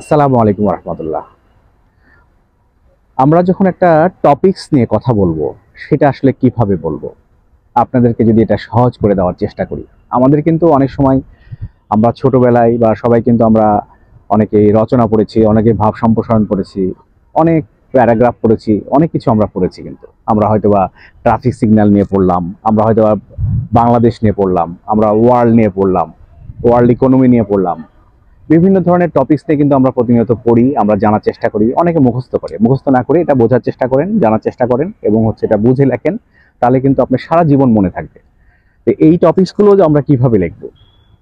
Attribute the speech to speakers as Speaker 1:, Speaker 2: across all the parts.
Speaker 1: আসসালামু আলাইকুম রহমতুল্লাহ। আমরা যখন একটা টপিকস নিয়ে কথা বলবো, সেটা আসলে কিভাবে বলবো, আপনাদেরকে যদি এটা সহজ করে দেওয়ার চেষ্টা করি। আমাদের কিন্তু অনেক সময় আমরা ছোটবেলায় বা সবাই কিন্তু আমরা অনেকেই রচনা পড়েছি, অনেকে ভাব সম্প্রসারণ পড়েছি, অনেক প্যারাগ্রাফ পড়েছি, অনেক কিছু আমরা পড়েছি। কিন্তু আমরা হয়তোবা ট্রাফিক সিগন্যাল নিয়ে পড়লাম, আমরা হয়তোবা বাংলাদেশ নিয়ে পড়লাম, আমরা ওয়ার্ল্ড নিয়ে পড়লাম, ওয়ার্ল্ড ইকোনমি নিয়ে পড়লাম। বিভিন্ন ধরনের টপিকস নিয়ে কিন্তু আমরা প্রতিনিয়ত পড়ি, আমরা জানার চেষ্টা করি, অনেকে মুখস্থ করে, মুখস্থ না করে এটা বোঝার চেষ্টা করেন, জানার চেষ্টা করেন এবং এটা বুঝে লেখেন। তাহলে কিন্তু আপনার সারা জীবন মনে থাকবে। তো এই টপিকসগুলো যে আমরা কিভাবে লিখবো,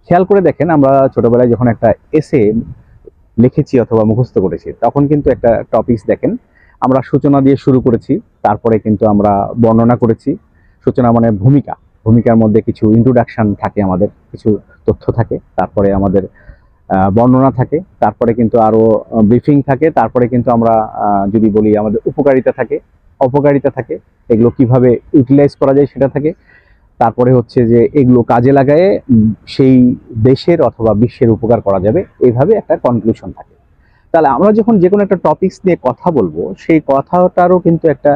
Speaker 1: খেয়াল করে দেখেন। আমরা ছোটবেলায় যখন একটা এসে লিখেছি অথবা মুখস্থ করেছি, তখন কিন্তু একটা টপিকস দেখেন, আমরা সূচনা দিয়ে শুরু করেছি, তারপরে কিন্তু আমরা বর্ণনা করেছি। সূচনা মানে ভূমিকা, ভূমিকার মধ্যে কিছু ইন্ট্রোডাকশন থাকে, আমাদের কিছু তথ্য থাকে, তারপরে আমাদের বর্ণনা থাকে, তারপরে কিন্তু আরো ব্রিফিং থাকে, তারপরে কিন্তু আমরা যদি বলি আমাদের উপকারিতা থাকে, অপকারিতা থাকে, এগুলো কিভাবে ইউটিলাইজ করা যায় সেটা থাকে। তারপরে হচ্ছে যে এগুলো কাজে লাগায়ে সেই দেশের অথবা বিশ্বের উপকার করা যাবে, এইভাবে একটা কনক্লুশন থাকে। তাহলে আমরা যখন যে কোনো একটা টপিকস নিয়ে কথা বলবো, সেই কথাটারও কিন্তু একটা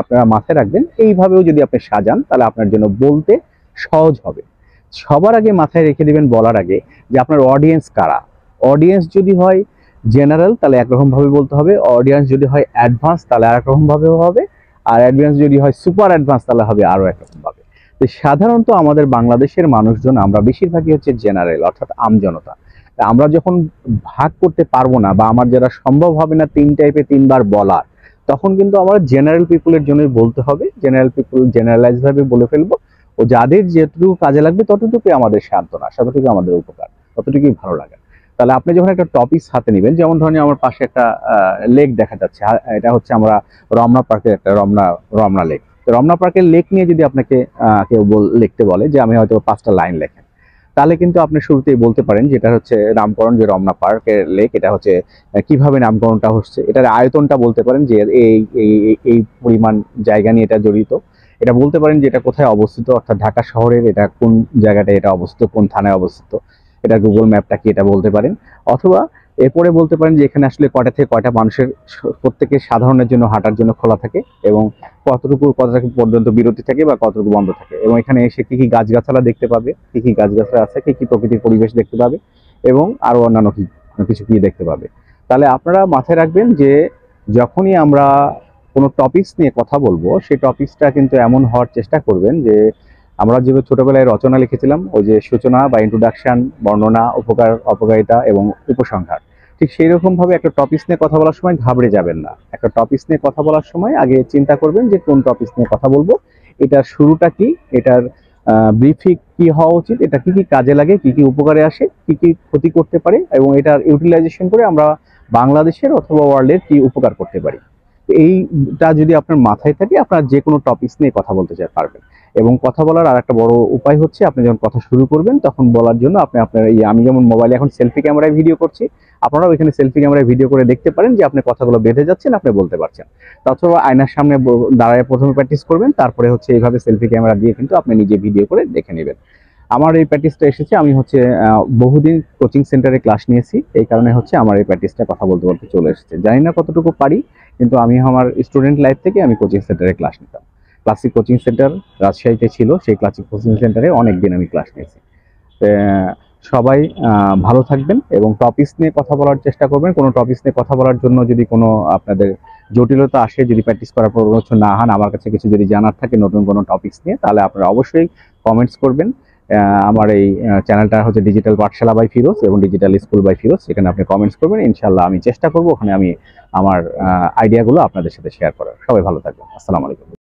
Speaker 1: আপনারা মাথায় রাখবেন। এইভাবেও যদি আপনি সাজান, তাহলে আপনার জন্য বলতে সহজ হবে। সবার আগে মাথায় রেখে দিবেন বলার আগে, যে আপনার অডিয়েন্স কারা। অডিয়েন্স যদি হয় জেনারেল, তাহলে একরকম ভাবে বলতে হবে। অডিয়েন্স যদি হয় অ্যাডভান্স, তাহলে আর একরকম ভাবে হবে। আর অ্যাডভান্স যদি হয় সুপার অ্যাডভান্স, তাহলে হবে আরো একরকম ভাবে। তো সাধারণত আমাদের বাংলাদেশের মানুষজন আমরা বেশিরভাগই হচ্ছে জেনারেল, অর্থাৎ আমজনতা। আমরা যখন ভাগ করতে পারবো না, বা আমার যারা সম্ভব হবে না তিন টাইপে তিনবার বলার, তখন কিন্তু আমার জেনারেল পিপুলের জন্যই বলতে হবে। জেনারেল পিপুল জেনারেলাইজ ভাবে বলে ফেলবো, ও যাদের যেটুকু কাজে লাগবে ততটুকুই আমাদের সান্ত্বনা, ততটুকু আমাদের উপকার, ততটুকুই ভালো লাগে। তাহলে আপনি যখন একটা টপিক হাতে নেবেন, যেমন ধরেন আমার পাশে একটা লেক দেখা যাচ্ছে, এটা হচ্ছে আমরা রমনা পার্কের একটা রমনা লেক। রমনা পার্কের লেক নিয়ে যদি আপনাকে কেউ লিখতে বলে যে আমি হয়তো 5টা লাইন লেখেন, তাহলে কিন্তু আপনি শুরুতেই বলতে পারেন যে এটা হচ্ছে নামকরণ, যে রমনা পার্কের লেক, এটা হচ্ছে কিভাবে নামকরণটা হচ্ছে, এটার আয়তনটা বলতে পারেন যে এই এই এই পরিমাণ জায়গা নিয়ে এটা জড়িত। এটা বলতে পারেন যে এটা কোথায় অবস্থিত, অর্থাৎ ঢাকা শহরের এটা কোন জায়গাটায় এটা অবস্থিত, কোন থানায় অবস্থিত, এটা গুগল ম্যাপটা কি, এটা বলতে পারেন। অথবা এরপরে বলতে পারেন যে এখানে আসলে কয়টা থেকে কয়টা মানুষের প্রত্যেকের সাধারণের জন্য হাঁটার জন্য খোলা থাকে, এবং কতটুকু পর্যন্ত বিরতি থাকে বা কতটুকু বন্ধ থাকে, এবং এখানে এসে কি কি গাছগাছালা দেখতে পাবে, কি কি গাছগাছলা আছে, কি কি প্রকৃতির পরিবেশ দেখতে পাবে, এবং আরো অন্যান্য কিছু কি দেখতে পাবে। তাহলে আপনারা মাথায় রাখবেন যে যখনই আমরা কোনো টপিকস নিয়ে কথা বলবো, সেই টপিকসটা কিন্তু এমন হওয়ার চেষ্টা করবেন যে আমরা যেভাবে ছোটবেলায় রচনা লিখেছিলাম, ওই যে সূচনা বা ইন্ট্রোডাকশন, বর্ণনা, উপকার, অপকারিতা এবং উপসংহার, ঠিক সেই রকম ভাবে একটা টপিকস নিয়ে কথা বলার সময় ঘাবড়ে যাবেন না। একটা টপিকস নিয়ে কথা বলার সময় আগে চিন্তা করবেন যে কোন টপিকস নিয়ে কথা বলবো, এটার শুরুটা কি, এটার ব্রিফিং কি হওয়া উচিত, এটা কি কি কাজে লাগে, কি কি উপকারে আসে, কি কি ক্ষতি করতে পারে, এবং এটার ইউটিলাইজেশন করে আমরা বাংলাদেশের অথবা ওয়ার্ল্ডের কি উপকার করতে পারি। এইটা যদি আপনার মাথায় থাকে, আপনার যে কোনো টপিকস নিয়ে কথা বলতে পারবেন। এবং কথা বলার আর একটা বড় উপায় হচ্ছে, আপনি যখন কথা শুরু করবেন তখন বলার জন্য আপনি আপনার এই, আমি যেমন মোবাইলে এখন সেলফি ক্যামেরায় ভিডিও করছি, আপনারাও এখানে সেলফি ক্যামেরায় ভিডিও করে দেখতে পারেন যে আপনি কথাগুলো বেঁধে যাচ্ছেন, আপনি বলতে পারছেন। অথবা আয়নার সামনে দাঁড়ায় প্রথমে প্র্যাকটিস করবেন, তারপরে হচ্ছে এইভাবে সেলফি ক্যামেরা দিয়ে কিন্তু আপনি নিজে ভিডিও করে দেখে নেবেন। আমার এই প্র্যাকটিসটা এসেছে, আমি হচ্ছে বহুদিন কোচিং সেন্টারে ক্লাস নিয়েছি, এই কারণে হচ্ছে আমার এই প্র্যাকটিসটা কথা বলতে বলতে চলে এসেছে। জানি না কতটুকু পারি, কিন্তু আমি আমার স্টুডেন্ট লাইফ থেকে আমি কোচিং সেন্টারে ক্লাস নিতাম। ক্লাসিক কোচিং সেন্টার রাজশাহীতে ছিল, সেই ক্লাসিক কোচিং সেন্টারে অনেকদিন আমি ক্লাস নিয়েছি। সবাই ভালো থাকবেন এবং টপিকস নিয়ে কথা বলার চেষ্টা করবেন। কোনো টপিকস নিয়ে কথা বলার জন্য যদি কোনো আপনাদের জটিলতা আসে, যদি প্র্যাকটিস করার পর কিছু না হন, আমার কাছে কিছু যদি জানার থাকে নতুন কোনো টপিকস নিয়ে, তাহলে আপনারা অবশ্যই কমেন্টস করবেন। আমার এই চ্যানেলটা হচ্ছে ডিজিটাল পাঠশালা বাই ফিরোজ এবং ডিজিটাল স্কুল বাই ফিরোজ, সেখানে আপনি কমেন্টস করবেন, ইনশাল্লাহ আমি চেষ্টা করবো ওখানে আমি আমার আইডিয়াগুলো আপনাদের সাথে শেয়ার করার। সবাই ভালো থাকবেন। আসসালামু আলাইকুম।